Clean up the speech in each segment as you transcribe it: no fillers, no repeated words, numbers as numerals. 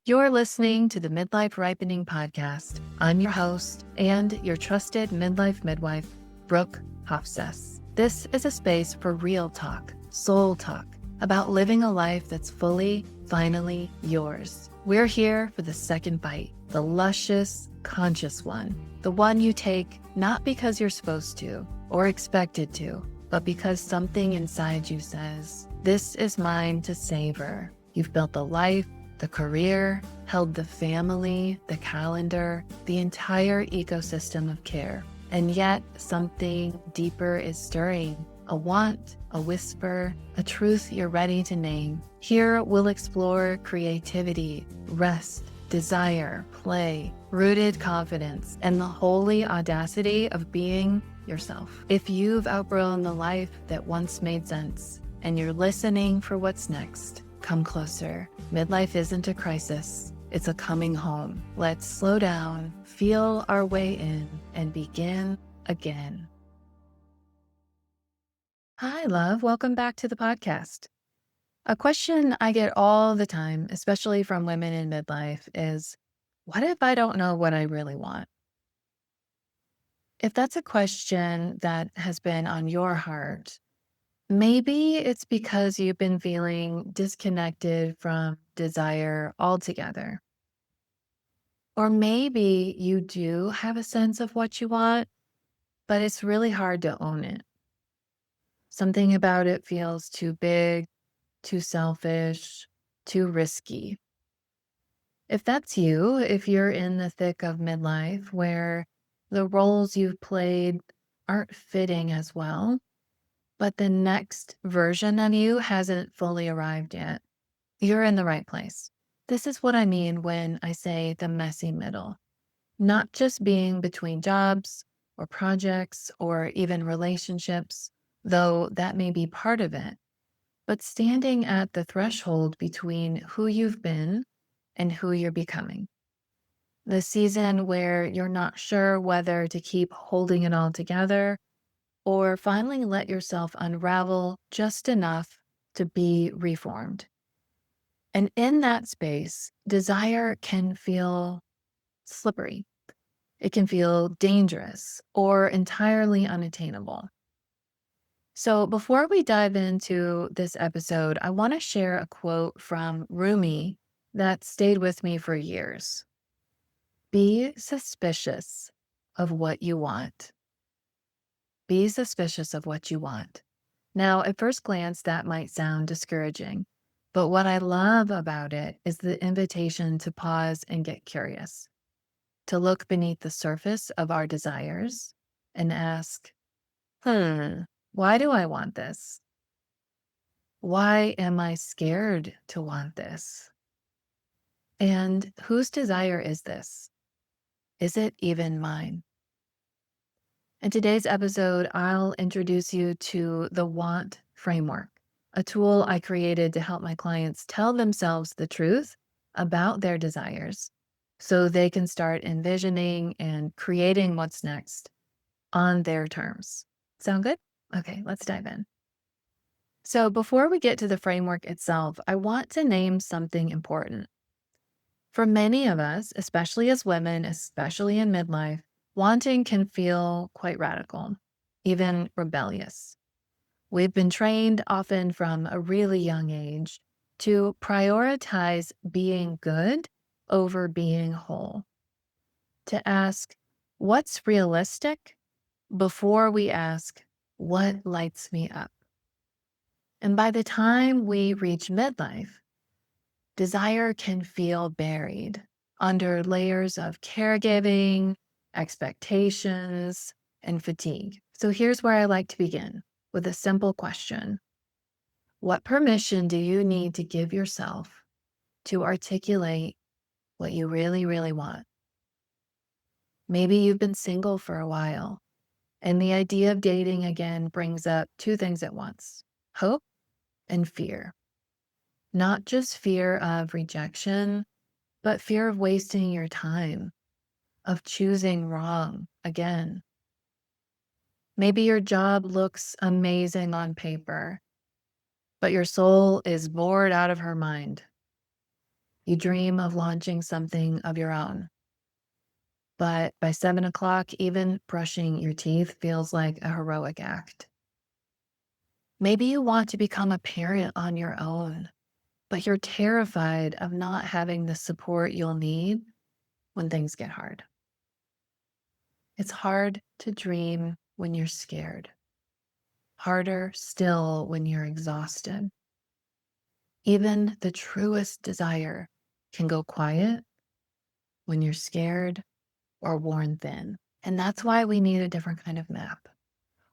You're listening to the Midlife Ripening Podcast. I'm your host and your trusted midlife midwife, Brooke Hofstess. This is a space for real talk, soul talk, about living a life that's fully, finally yours. We're here for the second bite, the luscious, conscious one, the one you take not because you're supposed to or expected to, but because something inside you says, this is mine to savor. You've built the life, the career, held the family, the calendar, the entire ecosystem of care. And yet something deeper is stirring, a want, a whisper, a truth you're ready to name. Here we'll explore creativity, rest, desire, play, rooted confidence, and the holy audacity of being yourself. If you've outgrown the life that once made sense and you're listening for what's next, come closer. Midlife isn't a crisis, it's a coming home. Let's slow down, feel our way in, and begin again. Hi, love. Welcome back to the podcast. A question I get all the time, especially from women in midlife, is what if I don't know what I really want? If that's a question that has been on your heart, maybe it's because you've been feeling disconnected from desire altogether. Or maybe you do have a sense of what you want, but it's really hard to own it. Something about it feels too big, too selfish, too risky. If that's you, if you're in the thick of midlife where the roles you've played aren't fitting as well, but the next version of you hasn't fully arrived yet, you're in the right place. This is what I mean when I say the messy middle. Not just being between jobs or projects or even relationships, though that may be part of it, but standing at the threshold between who you've been and who you're becoming. The season where you're not sure whether to keep holding it all together or finally let yourself unravel just enough to be reformed. And in that space, desire can feel slippery. It can feel dangerous or entirely unattainable. So, before we dive into this episode, I want to share a quote from Rumi that stayed with me for years. Be suspicious of what you want. Be suspicious of what you want. Now, at first glance, that might sound discouraging, but what I love about it is the invitation to pause and get curious, to look beneath the surface of our desires and ask, why do I want this? Why am I scared to want this? And whose desire is this? Is it even mine? In today's episode, I'll introduce you to the Want Framework, a tool I created to help my clients tell themselves the truth about their desires so they can start envisioning and creating what's next on their terms. Sound good? Okay, let's dive in. So before we get to the framework itself, I want to name something important. For many of us, especially as women, especially in midlife, wanting can feel quite radical, even rebellious. We've been trained, often from a really young age, to prioritize being good over being whole, to ask, what's realistic before we ask, what lights me up? And by the time we reach midlife, desire can feel buried under layers of caregiving, expectations, and fatigue. So here's where I like to begin with a simple question. What permission do you need to give yourself to articulate what you really, really want? Maybe you've been single for a while, and the idea of dating again brings up two things at once: hope and fear. Not just fear of rejection, but fear of wasting your time, of choosing wrong again. Maybe your job looks amazing on paper, but your soul is bored out of her mind. You dream of launching something of your own. But by 7 o'clock, even brushing your teeth feels like a heroic act. Maybe you want to become a parent on your own, but you're terrified of not having the support you'll need when things get hard. It's hard to dream when you're scared, harder still when you're exhausted. Even the truest desire can go quiet when you're scared or worn thin. And that's why we need a different kind of map,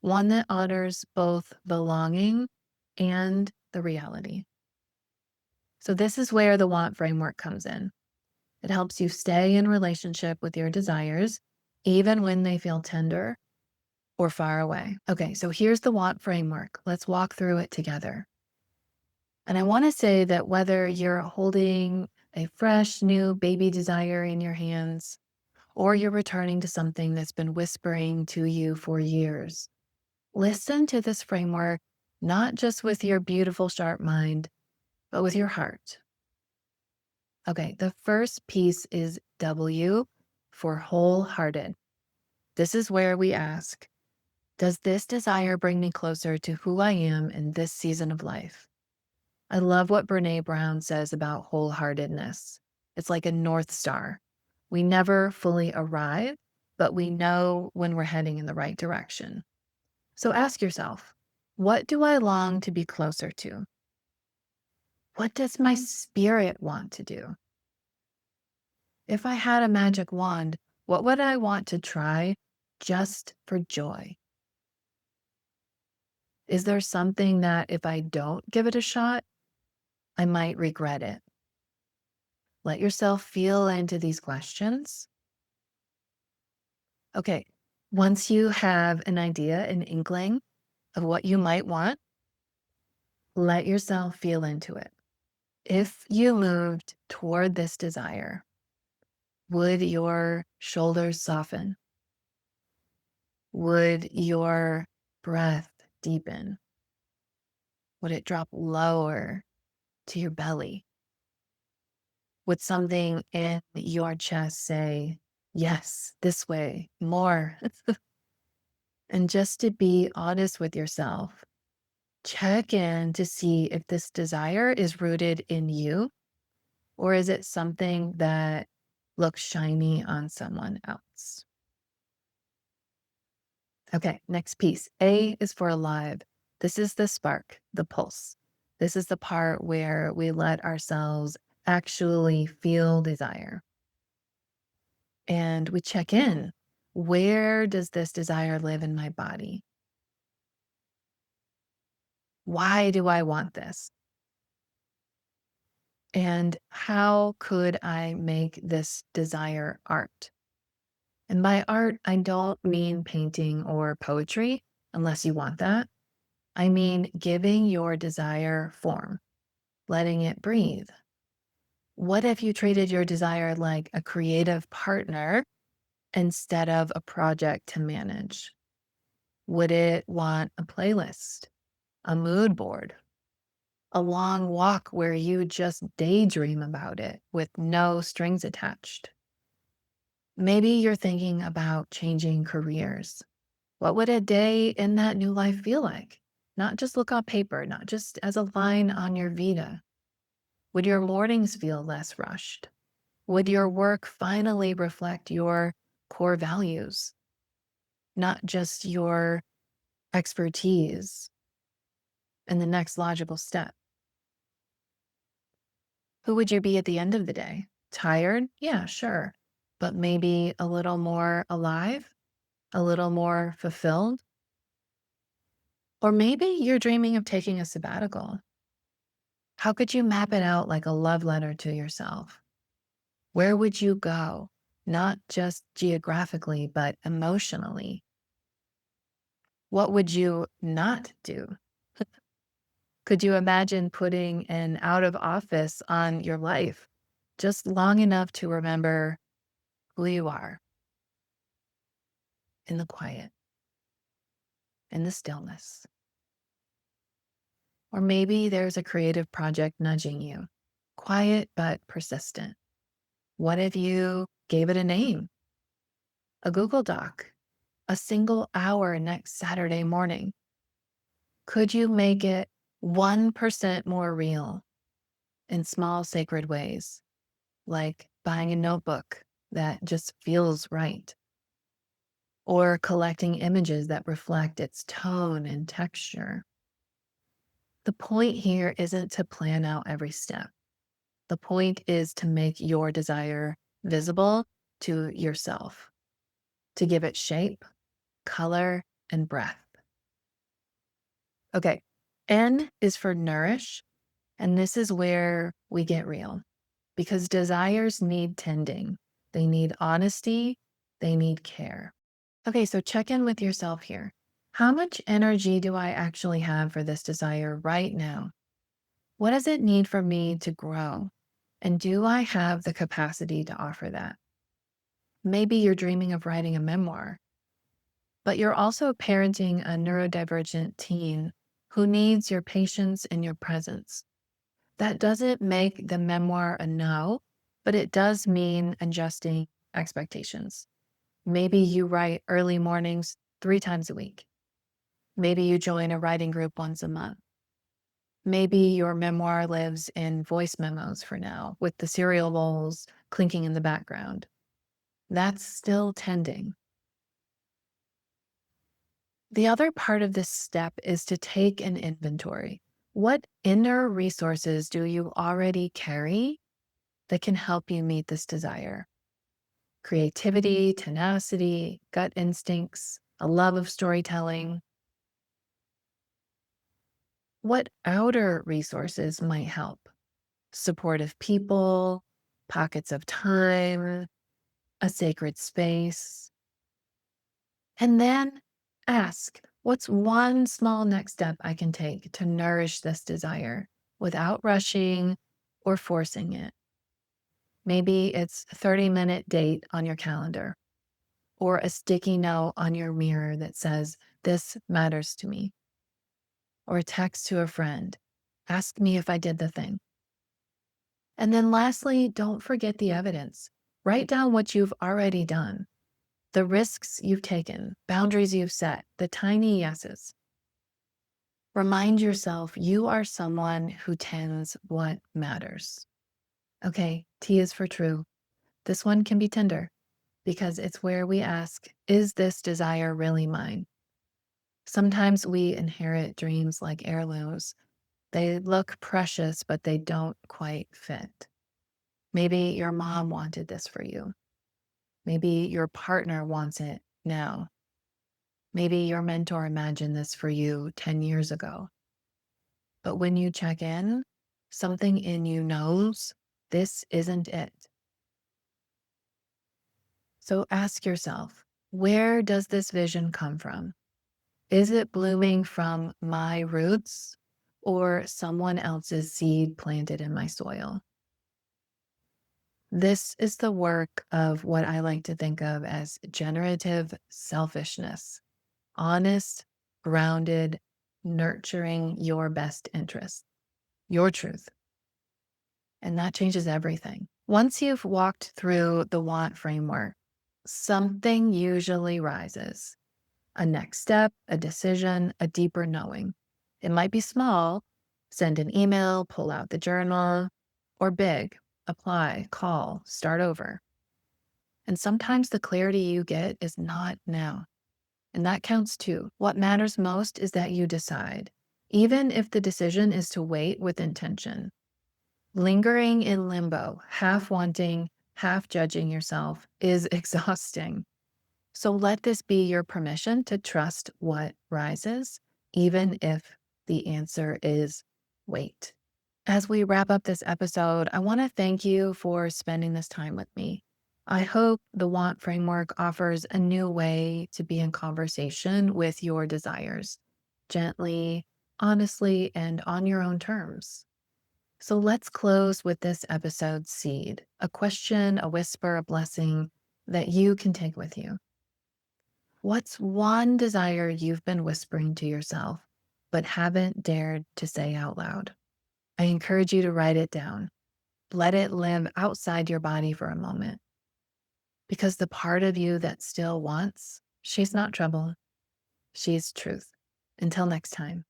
one that honors both the longing and the reality. So, this is where the want framework comes in. It helps you stay in relationship with your desires, even when they feel tender or far away. Okay, so here's the want framework. Let's walk through it together. And I want to say that whether you're holding a fresh, new baby desire in your hands, or you're returning to something that's been whispering to you for years, listen to this framework, not just with your beautiful, sharp mind, but with your heart. Okay, the first piece is W for wholehearted. This is where we ask, does this desire bring me closer to who I am in this season of life? I love what Brene Brown says about wholeheartedness. It's like a North Star. We never fully arrive, but we know when we're heading in the right direction. So ask yourself, what do I long to be closer to? What does my spirit want to do? If I had a magic wand, what would I want to try just for joy? Is there something that if I don't give it a shot, I might regret it? Let yourself feel into these questions. Okay, once you have an idea, an inkling of what you might want, let yourself feel into it. If you moved toward this desire, would your shoulders soften? Would your breath deepen? Would it drop lower to your belly? Would something in your chest say, yes, this way, more? And just to be honest with yourself, check in to see if this desire is rooted in you or is it something that looks shiny on someone else? Okay, next piece. A is for alive. This is the spark, the pulse. This is the part where we let ourselves actually feel desire. And we check in. Where does this desire live in my body? Why do I want this? And how could I make this desire art? And by art, I don't mean painting or poetry, unless you want that. I mean giving your desire form, letting it breathe. What if you treated your desire like a creative partner instead of a project to manage? Would it want a playlist, a mood board, a long walk where you just daydream about it with no strings attached? Maybe you're thinking about changing careers. What would a day in that new life feel like? Not just look on paper, not just as a line on your Vita. Would your mornings feel less rushed? Would your work finally reflect your core values, not just your expertise and the next logical step? Who would you be at the end of the day? Tired? Yeah, sure. But maybe a little more alive, a little more fulfilled. Or maybe you're dreaming of taking a sabbatical. How could you map it out like a love letter to yourself? Where would you go? Not just geographically, but emotionally. What would you not do? Could you imagine putting an out of office on your life just long enough to remember who you are in the quiet, in the stillness? Or maybe there's a creative project nudging you. quiet but persistent? What if you gave it a name, a Google Doc, a single hour next Saturday morning? Could you make it 1% more real in small, sacred ways, like buying a notebook that just feels right, or collecting images that reflect its tone and texture? The point here isn't to plan out every step. The point is to make your desire visible to yourself, to give it shape, color, and breath. Okay. N is for nourish. And this is where we get real because desires need tending, they need honesty, they need care. Okay. So check in with yourself here. How much energy do I actually have for this desire right now? What does it need for me to grow? And do I have the capacity to offer that? Maybe you're dreaming of writing a memoir, but you're also parenting a neurodivergent teen who needs your patience and your presence. That doesn't make the memoir a no, but it does mean adjusting expectations. Maybe you write early mornings 3 times a week. Maybe you join a writing group once a month. Maybe your memoir lives in voice memos for now, with the cereal bowls clinking in the background. That's still tending. The other part of this step is to take an inventory. What inner resources do you already carry that can help you meet this desire? Creativity, tenacity, gut instincts, a love of storytelling. What outer resources might help? Supportive people, pockets of time, a sacred space. And then ask, what's one small next step I can take to nourish this desire without rushing or forcing it? Maybe it's a 30-minute date on your calendar or a sticky note on your mirror that says, "This matters to me," or a text to a friend, "Ask me if I did the thing." And then lastly, don't forget the evidence. Write down what you've already done, the risks you've taken, boundaries you've set, the tiny yeses. Remind yourself you are someone who tends what matters. Okay, T is for true. This one can be tender because it's where we ask, is this desire really mine? Sometimes we inherit dreams like heirlooms. They look precious, but they don't quite fit. Maybe your mom wanted this for you. Maybe your partner wants it now. Maybe your mentor imagined this for you 10 years ago. But when you check in, something in you knows this isn't it. So ask yourself, where does this vision come from? Is it blooming from my roots or someone else's seed planted in my soil? This is the work of what I like to think of as generative selfishness, honest, grounded, nurturing your best interest, your truth. And that changes everything. Once you've walked through the want framework, something usually rises. A next step, a decision, a deeper knowing. It might be small, send an email, pull out the journal, or big, apply, call, start over. And sometimes the clarity you get is not now. And that counts too. What matters most is that you decide, even if the decision is to wait with intention. Lingering in limbo, half wanting, half judging yourself is exhausting. So let this be your permission to trust what rises, even if the answer is wait. As we wrap up this episode, I want to thank you for spending this time with me. I hope the Want Framework offers a new way to be in conversation with your desires, gently, honestly, and on your own terms. So let's close with this episode's seed, a question, a whisper, a blessing that you can take with you. What's one desire you've been whispering to yourself, but haven't dared to say out loud? I encourage you to write it down. let it live outside your body for a moment. Because the part of you that still wants, she's not trouble, she's truth. Until next time.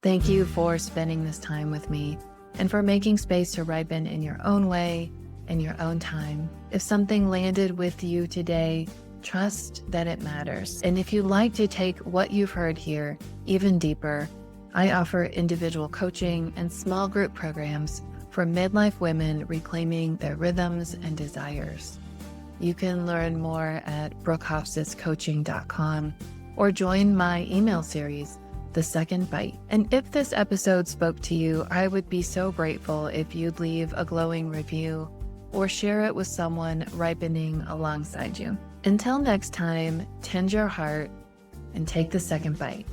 Thank you for spending this time with me and for making space to ripen in your own way, in your own time. If something landed with you today, trust that it matters. And if you'd like to take what you've heard here even deeper, I offer individual coaching and small group programs for midlife women reclaiming their rhythms and desires. You can learn more at brookhofsiscoaching.com or join my email series, The Second Bite. And if this episode spoke to you, I would be so grateful if you'd leave a glowing review or share it with someone ripening alongside you. Until next time, tend your heart and take the second bite.